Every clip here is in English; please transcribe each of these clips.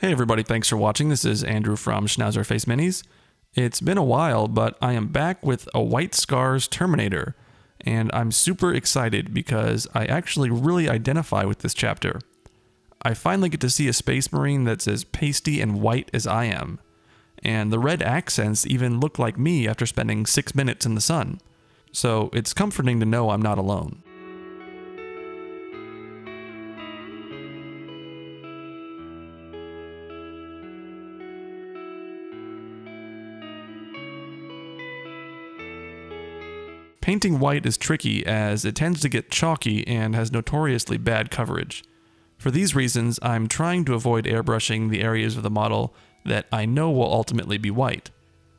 Hey everybody, thanks for watching. This is Andrew from Schnauzer Face Minis. It's been a while, but I am back with a White Scars Terminator, and I'm super excited because I actually really identify with this chapter. I finally get to see a Space Marine that's as pasty and white as I am, and the red accents even look like me after spending 6 minutes in the sun. So it's comforting to know I'm not alone. Painting white is tricky as it tends to get chalky and has notoriously bad coverage. For these reasons, I'm trying to avoid airbrushing the areas of the model that I know will ultimately be white.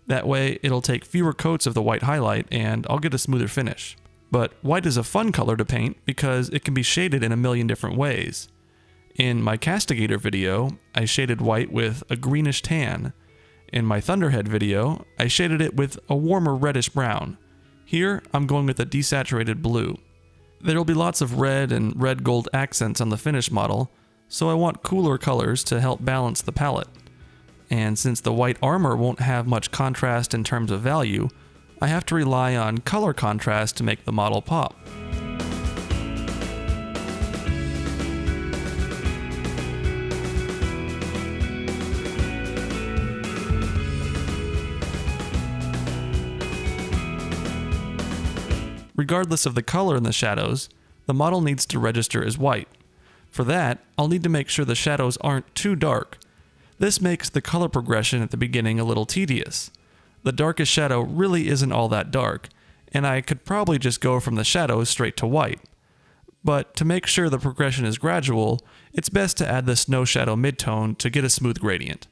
That way, it'll take fewer coats of the white highlight and I'll get a smoother finish. But white is a fun color to paint because it can be shaded in a million different ways. In my Castigator video, I shaded white with a greenish tan. In my Thunderhead video, I shaded it with a warmer reddish brown. Here, I'm going with a desaturated blue. There will be lots of red and red-gold accents on the finished model, so I want cooler colors to help balance the palette. And since the white armor won't have much contrast in terms of value, I have to rely on color contrast to make the model pop. Regardless of the color in the shadows, the model needs to register as white. For that, I'll need to make sure the shadows aren't too dark. This makes the color progression at the beginning a little tedious. The darkest shadow really isn't all that dark, and I could probably just go from the shadows straight to white. But to make sure the progression is gradual, it's best to add the snow shadow midtone to get a smooth gradient.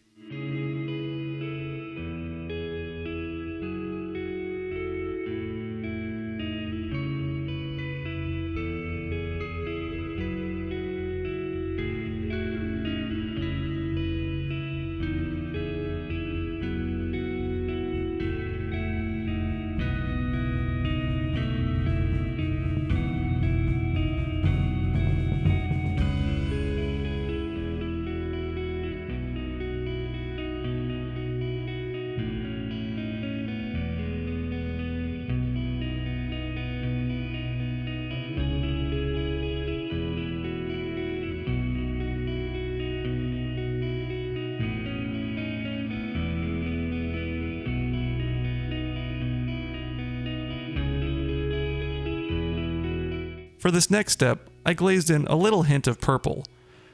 For this next step, I glazed in a little hint of purple.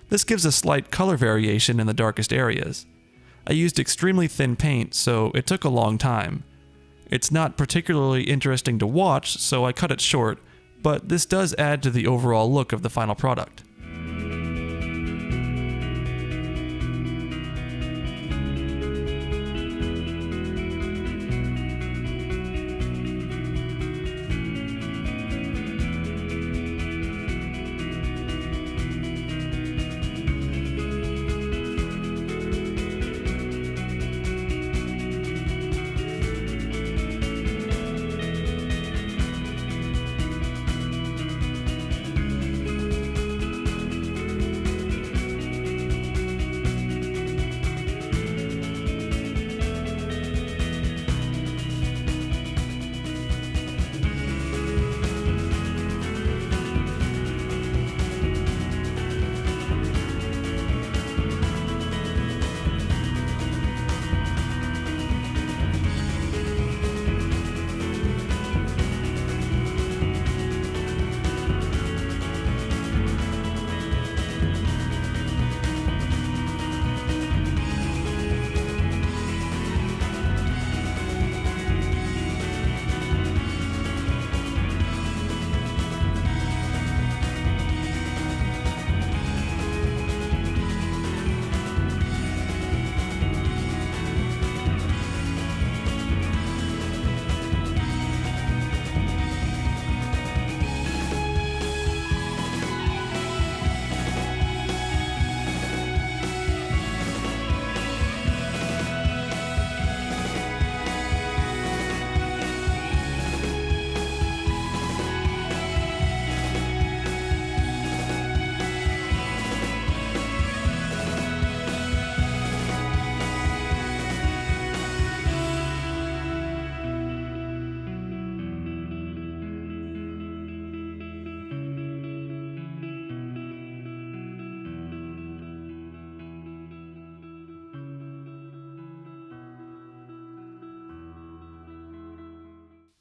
This gives a slight color variation in the darkest areas. I used extremely thin paint, so it took a long time. It's not particularly interesting to watch, so I cut it short, but this does add to the overall look of the final product.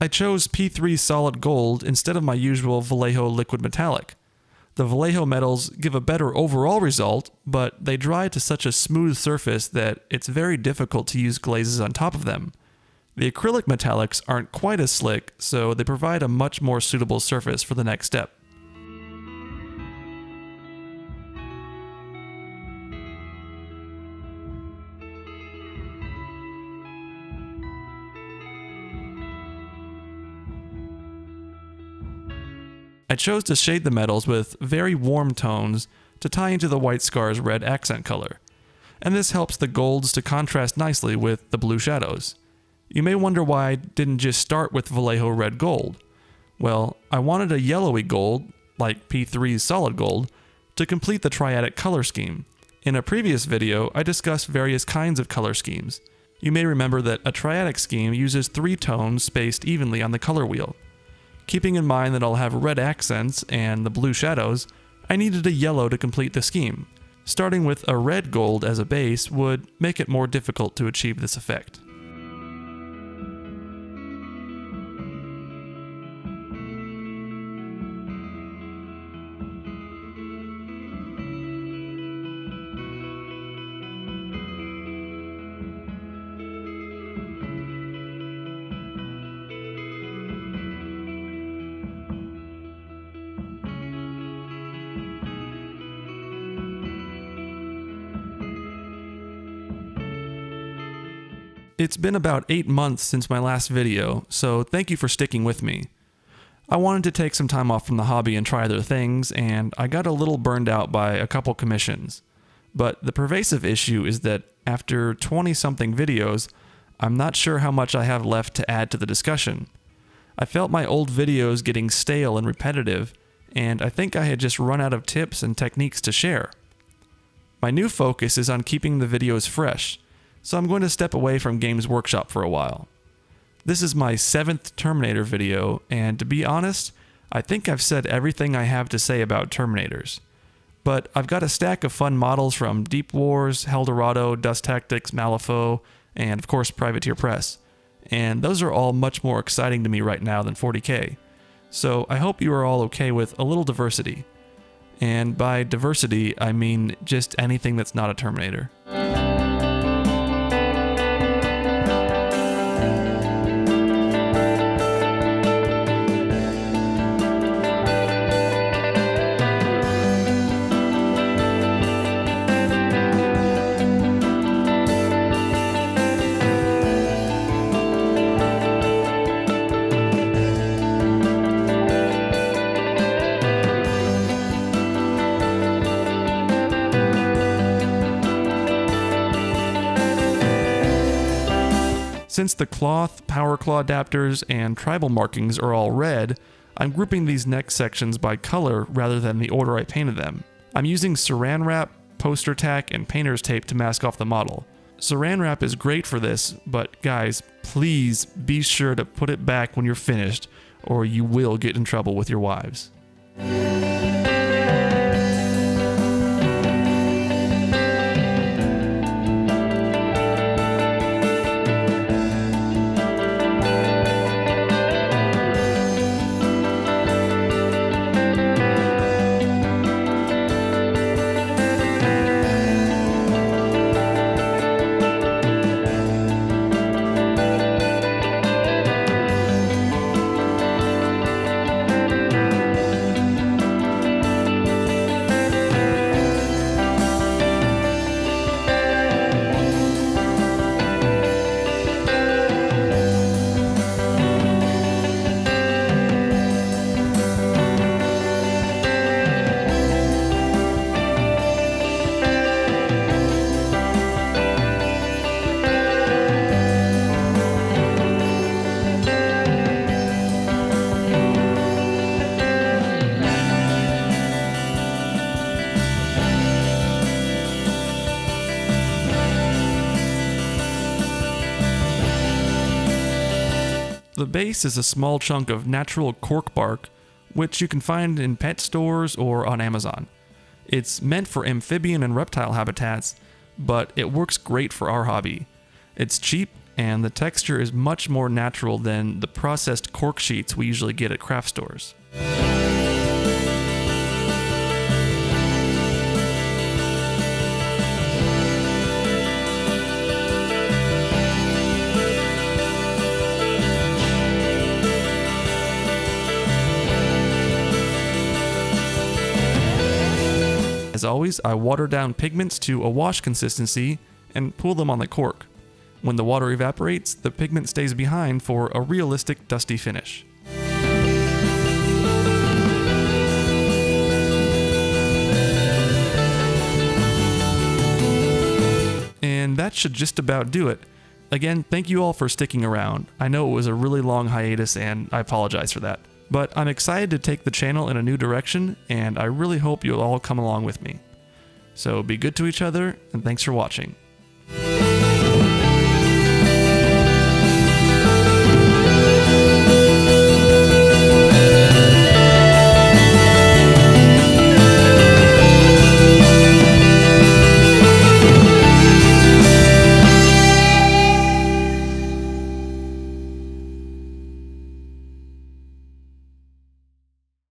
I chose P3 solid gold instead of my usual Vallejo liquid metallic. The Vallejo metals give a better overall result, but they dry to such a smooth surface that it's very difficult to use glazes on top of them. The acrylic metallics aren't quite as slick, so they provide a much more suitable surface for the next step. I chose to shade the metals with very warm tones to tie into the white scar's red accent color, and this helps the golds to contrast nicely with the blue shadows. You may wonder why I didn't just start with Vallejo red gold. Well, I wanted a yellowy gold, like P3's solid gold, to complete the triadic color scheme. In a previous video, I discussed various kinds of color schemes. You may remember that a triadic scheme uses 3 tones spaced evenly on the color wheel. Keeping in mind that I'll have red accents and the blue shadows, I needed a yellow to complete the scheme. Starting with a red gold as a base would make it more difficult to achieve this effect. It's been about 8 months since my last video, so thank you for sticking with me. I wanted to take some time off from the hobby and try other things, and I got a little burned out by a couple commissions. But the pervasive issue is that after 20-something videos, I'm not sure how much I have left to add to the discussion. I felt my old videos getting stale and repetitive, and I think I had just run out of tips and techniques to share. My new focus is on keeping the videos fresh, so I'm going to step away from Games Workshop for a while. This is my 7th Terminator video, and to be honest, I think I've said everything I have to say about Terminators. But I've got a stack of fun models from Deep Wars, Eldorado, Dust Tactics, Malifaux, and of course Privateer Press, and those are all much more exciting to me right now than 40k. So I hope you are all okay with a little diversity. And by diversity, I mean just anything that's not a Terminator. Since the cloth, power claw adapters, and tribal markings are all red, I'm grouping these neck sections by color rather than the order I painted them. I'm using saran wrap, poster tack, and painter's tape to mask off the model. Saran wrap is great for this, but guys, please be sure to put it back when you're finished, or you will get in trouble with your wives. The base is a small chunk of natural cork bark, which you can find in pet stores or on Amazon. It's meant for amphibian and reptile habitats, but it works great for our hobby. It's cheap and the texture is much more natural than the processed cork sheets we usually get at craft stores. As always, I water down pigments to a wash consistency and pool them on the cork. When the water evaporates, the pigment stays behind for a realistic dusty finish. And that should just about do it. Again, thank you all for sticking around. I know it was a really long hiatus and I apologize for that. But I'm excited to take the channel in a new direction, and I really hope you'll all come along with me. So be good to each other, and thanks for watching.